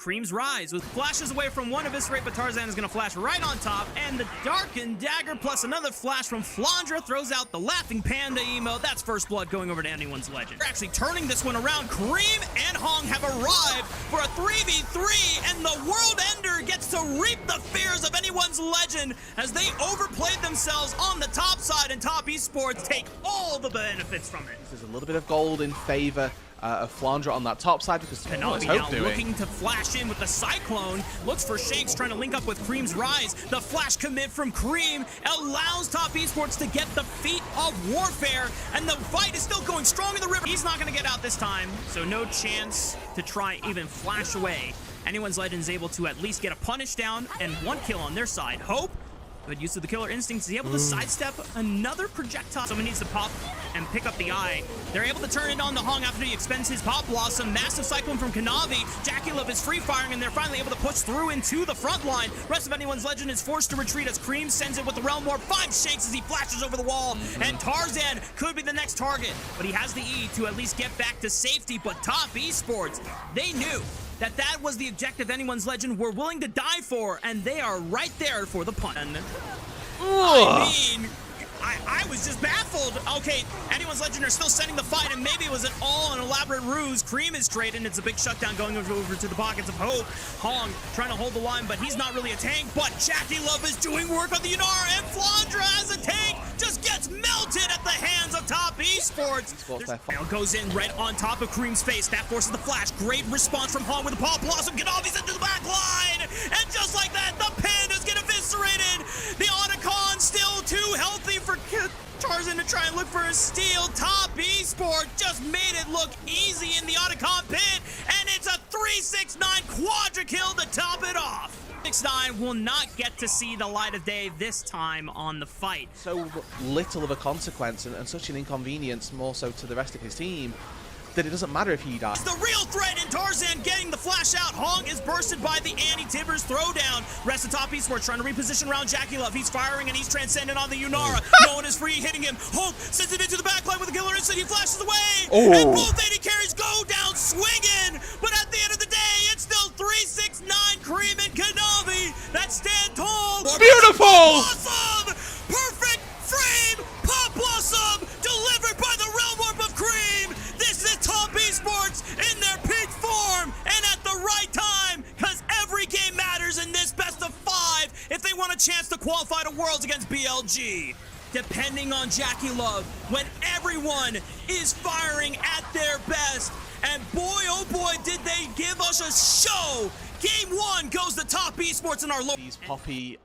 Cream's Rise with flashes away from one Eviscerate, but Tarzan is going to flash right on top, and the Darkened Dagger plus another flash from Flandra throws out the Laughing Panda emote. That's first blood going over to anyone's legend. We're actually turning this one around. Cream and Hong have arrived for a 3v3, and the World Ender gets to reap the fears of anyone's legend as they overplayed themselves on the top side, and Top Esports take all the benefits from it. There's a little bit of gold in favor of Flandra on that top side because Kanavi now looking to flash in with the Cyclone. Looks for Shanks trying to link up with Cream's Rise. The flash commit from Cream allows Top Esports to get the feat of Warfare, and the fight is still going strong in the river. He's not going to get out this time, so no chance to try even flash away. Anyone's legend is able to at least get a punish down and one kill on their side. Hope, good use of the killer instincts, is able to sidestep another projectile. Someone needs to pop and pick up the eye. They're able to turn it on the Hong after he expends his Pop Blossom. Massive Cyclone from Kanavi. Jackie Love is free firing, and they're finally able to push through into the front line. Rest of anyone's legend is forced to retreat as Cream sends it with the Realm Warp. 5 Shanks as he flashes over the wall, and Tarzan could be the next target, but he has the E to at least get back to safety. But Top Esports, they knew that was the objective anyone's legend were willing to die for, and they are right there for the pun. I mean, I was just baffled. Okay, anyone's legend are still sending the fight, and maybe it was an elaborate ruse. Cream is traded, and it's a big shutdown going over to the pockets of Hope. Hong trying to hold the line, but he's not really a tank. But Jackie Love is doing work on the Yunara, and Flandra as a tank just gets melted at the hands of Top Esports. Now goes in right on top of Cream's face. That forces the flash. Great response from Hong with the Pop Blossom. Kanavi's into the back line, and just like that, the Pandas get eviscerated. The Otacon still too healthy for Tarzan to try and look for a steal. Top Esports just made it look easy in the Otacon pit, and it's a 369 quadra kill to top it off. 6-9 will not get to see the light of day this time on the fight. So little of a consequence and such an inconvenience, more so to the rest of his team, that it doesn't matter if he dies. The real threat in Tarzan getting the flash out. Hong is bursted by the Anti-Tibbers throwdown. Rest of Top Esports trying to reposition around Jackie Love. He's firing and he's transcendent on the Yunara. No one is free hitting him. Hope sends it into the backline with a killer instant. He flashes away. And both AD carries go down swinging. But at the end of the day, it's still 369 Cream and Kanavi that stand tall. Beautiful! Awesome! Perfect frame! Pop Blossom delivered by the Realm Warp of Cream. This is Top Esports in their peak form and at the right time, because every game matters in this best of 5 if they want a chance to qualify to Worlds against BLG. Depending on Jackie Love, when everyone is firing at their best, and boy, oh boy, did they give us a show. Game 1 goes to Top Esports in our low. Poppy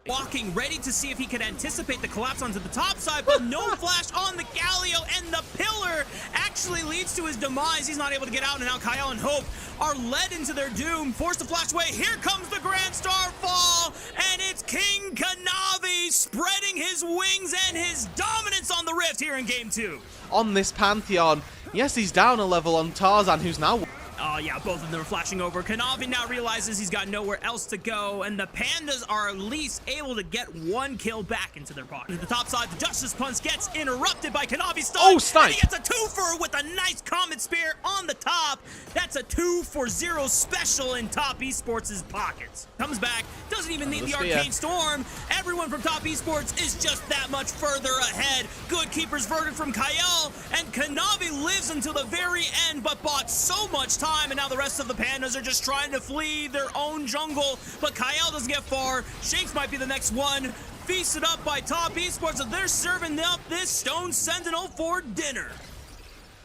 walking, ready to see if he could anticipate the collapse onto the top side, but no flash on the Galio, and the pillar actually leads to his demise. He's not able to get out, and now Kyle and Hope are led into their doom, forced to flash away. Here comes the Grand Star Fall, and it's King Kanavi spreading his wings and his dominance on the Rift here in Game 2. On this Pantheon, yes, he's down a level on Tarzan, who's now... Oh yeah, both of them are flashing over. Kanavi now realizes he's got nowhere else to go, and the Pandas are at least able to get one kill back into their pocket. At the top side, the Justice Punch gets interrupted by Kanavi's stun. Oh, snipe! And he gets a twofer with a nice Comet Spear on the top. That's a 2-for-0 special in Top Esports' pockets. Comes back, doesn't even need the Arcane Storm. Everyone from Top Esports is just that much further ahead. Good Keeper's Verdict from Kyle, and Kanavi lives until the very end, but bought so much time, and now the rest of the Pandas are just trying to flee their own jungle, but Kyle doesn't get far. Shanks might be the next one. Feasted up by Top Esports, and they're serving up this Stone Sentinel for dinner.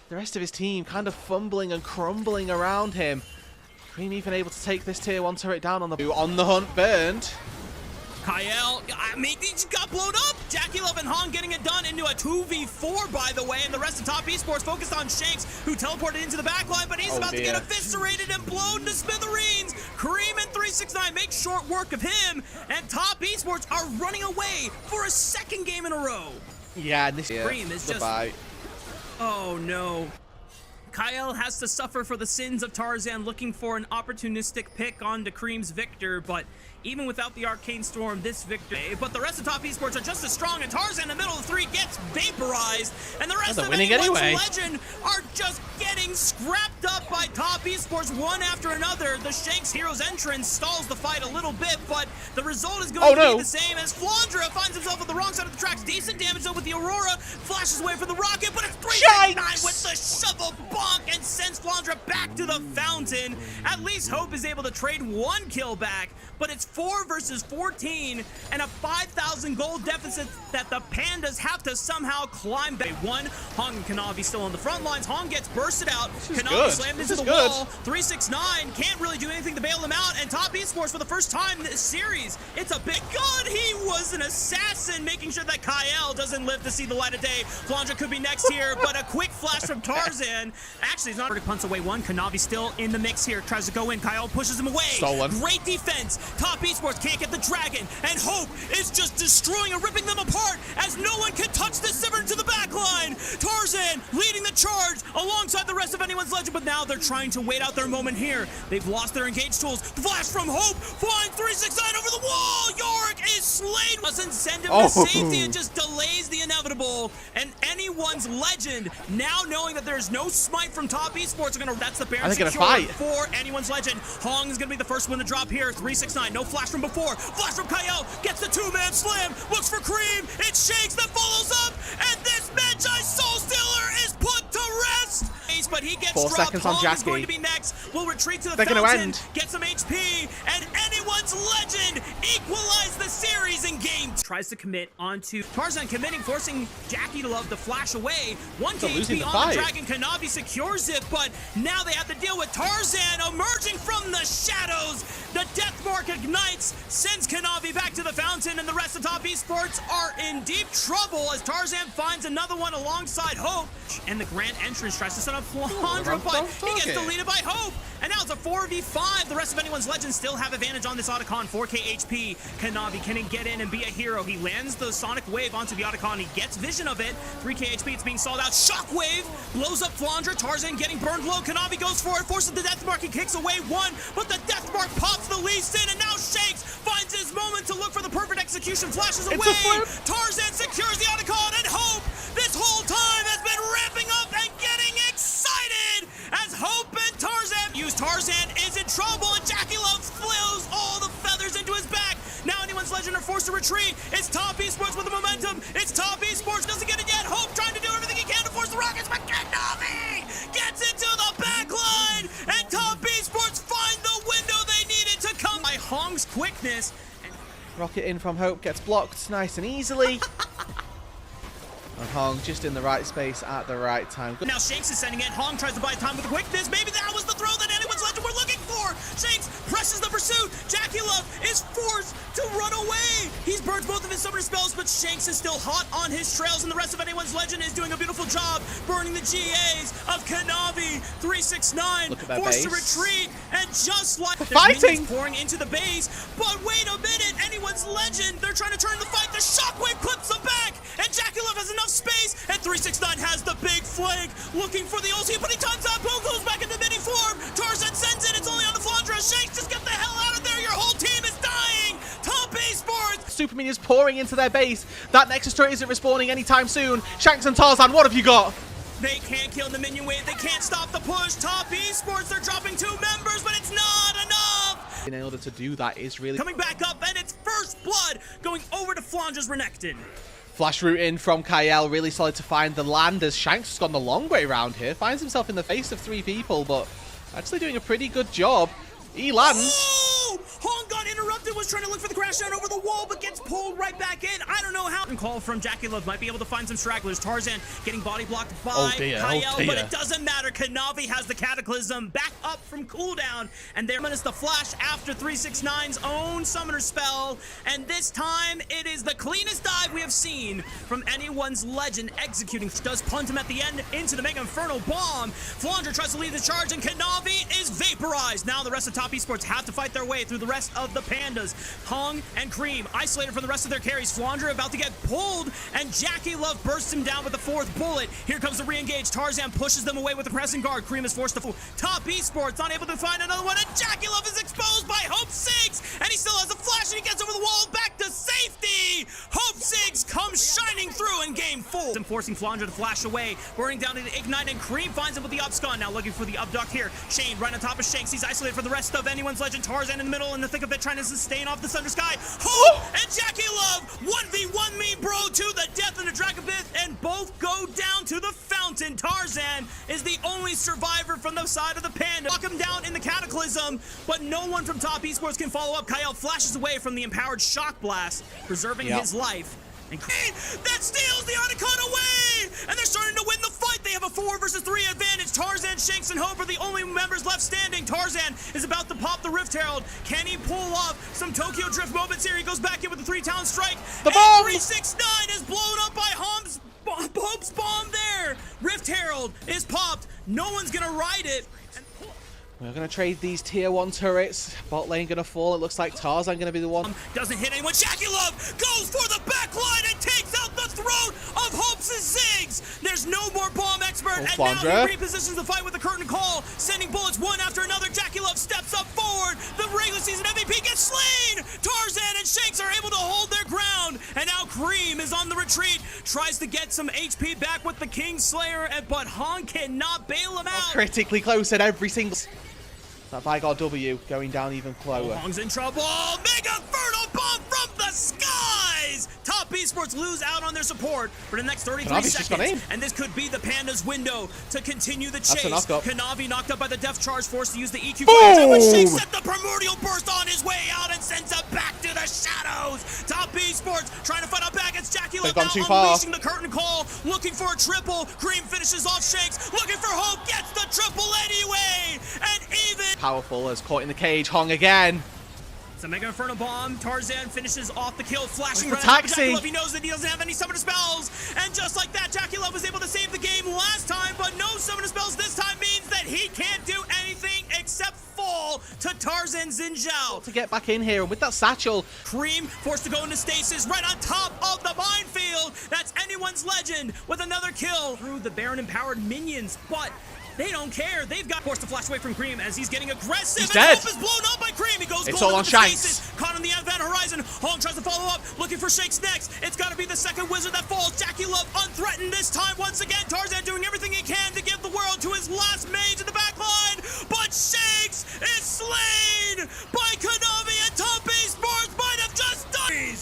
The rest of his team kind of fumbling and crumbling around him. Cream even able to take this tier 1 turret down on the hunt, burned. Kyle, I mean, he just got blown up. Jackie Love and Hong getting it done into a 2v4, by the way, and the rest of Top Esports focused on Shanks, who teleported into the backline, but he's about to get eviscerated and blown to smithereens. Cream and 369 make short work of him, and Top Esports are running away for a second game in a row. Yeah, and this Cream is just... Oh no. Kyle has to suffer for the sins of Tarzan, looking for an opportunistic pick onto Cream's Victor, but even without the Arcane Storm, this victory. But the rest of Top Esports are just as strong, and Tarzan in the middle of 3 gets vaporized, and the rest of anyone's legend are just getting scrapped up by Top Esports one after another. The Shanks Heroes entrance stalls the fight a little bit, but the result is going to be the same as Flandra finds himself on the wrong side of the tracks. Decent damage though with the Aurora, flashes away for the rocket, but it's 369 with the shovel bonk and sends Flandra back to the fountain. At least Hope is able to trade 1 kill back, but it's 4 versus 14 and a 5,000 gold deficit that the Pandas have to somehow climb back. Hong and Kanavi still on the front lines. Hong gets bursted out. Kanavi slammed into the wall. 369 can't really do anything to bail him out, and Top Esports for the first time in this series, it's a big god. He was an assassin, making sure that Kyle doesn't live to see the light of day. Flandra could be next here, but a quick flash from Tarzan. Actually, he's not. Punts away 1. Kanavi still in the mix here. Tries to go in. Kyle pushes him away. Stolen. Great defense. Top Esports can't get the dragon, and Hope is just destroying and ripping them apart as no one can touch this Sivern to the back line. Tarzan leading the charge alongside the rest of anyone's legend, but now they're trying to wait out their moment here. They've lost their engage tools. The flash from Hope, flying 369 over the wall. Yorick is slain. Doesn't send him to safety and just delays the inevitable. And anyone's legend, now knowing that there's no smite from Top Esports, are gonna. That's the Baron secure for anyone's legend. Hong is gonna be the first one to drop here. 369, no flash from before. Flash from Kyle, gets the 2-man slam. Looks for Cream. It shakes, that follows up, and this Magi Soul Stealer is put to rest. But he gets 4 seconds on Jackie. Is going to be next. Will retreat to the fountain, get some HP, and anyone's legend equalize the series in game. Tries to commit onto Tarzan, committing, forcing Jackie to love the flash away. 1 HP on the dragon. Kanavi secures it, but now they have to deal with Tarzan emerging from the shadows. The death mark ignites, sends Kanavi back to the fountain, and the rest of Top Esports are in deep trouble as Tarzan finds another one alongside Hope. And the grand entrance tries to set up Flandra, but he gets deleted by Hope. And now it's a 4v5. The rest of anyone's legends still have advantage on this Otacon. 4k HP. Kanavi can get in and be a hero. He lands the Sonic Wave onto the Otacon. He gets vision of it. 3k HP, it's being stalled out. Shockwave blows up Flandra. Tarzan getting burned low. Kanavi goes for it, forces the death mark. He kicks away 1, but the death mark pops the Lee Sin, and now Shakes finds his moment to look for the perfect execution. Flashes away. Tarzan secures the Otacon, and Hope this whole time has been ramping up and getting excited as Hope and Tarzan use. Tarzan is in trouble, and Jackie Love flews all the feathers into his back. Now anyone's legend are forced to retreat. It's Top Esports with the momentum. It's Top Esports, doesn't get it yet. Hope trying to do everything he can to force the Rockets, but Kanavi gets into the back line, and Top Esports find the window they needed to come by Hong's quickness. Rocket in from Hope, gets blocked nice and easily. And Hong just in the right space at the right time. Now Shanks is sending it. Hong tries to buy time with the quickness. Maybe that was the throw that anyone's legend were looking for. Shanks presses the pursuit. Jackie Love is forced to run away. He's burned both of his summoner spells, but Shanks is still hot on his trails, and the rest of anyone's legend is doing a beautiful job burning the GAs of Kanavi. 369 forced to retreat, and just like fighting pouring into the base. But wait a minute, anyone's legend, they're trying to turn the fight. The shockwave clips them back, and Jackie Love has enough space, and 369 has the big flank, looking for the ulti, but he times out. Boom goes back in the mini form. Tarzan sends it. It's only on the Flandra. Shanks, just get the hell out of there. Your whole team is dying. Top Esports. Super minions pouring into their base. That Nexus turret isn't respawning anytime soon. Shanks and Tarzan, what have you got? They can't kill the minion wave. They can't stop the push. Top Esports, they're dropping 2 members, but it's not enough. In order to do that is really coming back up, and it's first blood going over to Flandra's Renekton. Flash route in from Kyle, really solid to find the land as Shanks has gone the long way around here. Finds himself in the face of 3 people, but actually doing a pretty good job. He lands. Oh! Hong got interrupted, was trying to look for the crash down over the wall, but gets pulled right back in. I don't know how. Call from Jackie Love might be able to find some stragglers. Tarzan getting body blocked by Kyle, but it doesn't matter. Kanavi has the Cataclysm back up from cooldown, and there is the flash after 369's own summoner spell, and this time it is the cleanest dive we have seen from anyone's legend executing. Does punt him at the end into the Mega Inferno Bomb. Flandra tries to lead the charge, and Kanavi is vaporized. Now the rest of Top Esports have to fight their way through the rest of the Pandas. Hong and Cream isolated from the rest of their carries. Flandra about to get pulled, and Jackie Love bursts him down with the 4th bullet. Here comes the re-engage. Tarzan pushes them away with the pressing guard. Cream is forced to Top Esports not able to find another one, and Jackie Love is exposed by Hope 6, and he still has a flash forcing Flandre to flash away. Burning down into Ignite, and Cream finds him with the upscon. Now looking for the abduct here. Shane right on top of Shanks. He's isolated for the rest of anyone's legend. Tarzan in the middle, in the thick of it, trying to sustain off the Thunder Sky. Hope and Jackie Love 1v1 me, bro, to the death in the Dragon Pit, and both go down to the fountain. Tarzan is the only survivor from the side of the Panda. Lock him down in the Cataclysm, but no one from Top Esports can follow up. Kyle flashes away from the empowered Shock Blast, preserving his life. And that steals the Icon away! And they're starting to win the fight! They have a 4 versus 3 advantage. Tarzan, Shanks, and Hope are the only members left standing. Tarzan is about to pop the Rift Herald. Can he pull off some Tokyo Drift moments here? He goes back in with the 3-talent strike. The bomb! 369 is blown up by Hope's bomb there! Rift Herald is popped. No one's gonna ride it. We're going to trade these tier 1 turrets. Bot lane going to fall. It looks like Tarzan going to be the one. Doesn't hit anyone. Jackie Love goes for the back line and takes out the throat of Hope's Ziggs. There's no more bomb expert. And now he repositions the fight with the curtain call, sending bullets one after another. Jackie Love steps up forward. The regular season MVP gets slain. Tarzan and Shanks are able to hold their ground. And now Cream is on the retreat. Tries to get some HP back with the Kingslayer, but Han cannot bail him out. Critically close at every single... That Vigor W going down even closer. Hong's in trouble. Mega Inferno Bomb from the skies! Top Esports lose out on their support for the next 33 seconds. And this could be the Panda's window to continue the chase. Kanavi knocked up by the Death Charge, forced to use the EQ. But Shake set the Primordial Burst on his way out and sends him back to the shadows. Top Esports trying to fight out back against Jackie Love, now unleashing the curtain call, looking for a triple. Cream finishes off Shanks, looking for Hope, gets the triple anyway. And even powerful as caught in the cage. Hong again. It's a Mega Inferno Bomb. Tarzan finishes off the kill, flashing right at Jackie Love. He knows that he doesn't have any summoner spells. And just like that, Jackie Love was able to save the game last time, but no summoner spells this time means that he can't do anything except fall to Tarzan Xin Zhao. To get back in here, and with that satchel, Cream forced to go into stasis right on top of the minefield. That's anyone's legend with another kill through the Baron empowered minions, but they don't care. They've got forced to flash away from Cream as he's getting aggressive. He's dead. Hope is blown up by Cream. He goes it's all on Shanks. Caught on the advent horizon. Hong tries to follow up, looking for Shanks next. It's got to be the second wizard that falls. Jackie Love unthreatened this time once again. Tarzan doing everything he can to give the world to his last mage in the back line. But Shanks is slain by Kanavi, and Top Esports might have just done.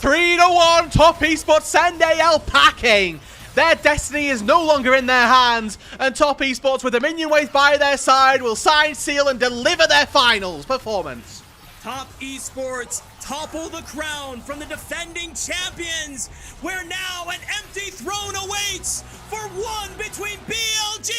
3-1. Top Esports send AL packing. Their destiny is no longer in their hands, and Top Esports, with the minion wave by their side, will sign, seal, and deliver their finals performance. Top Esports topple the crown from the defending champions, where now an empty throne awaits for one between BLG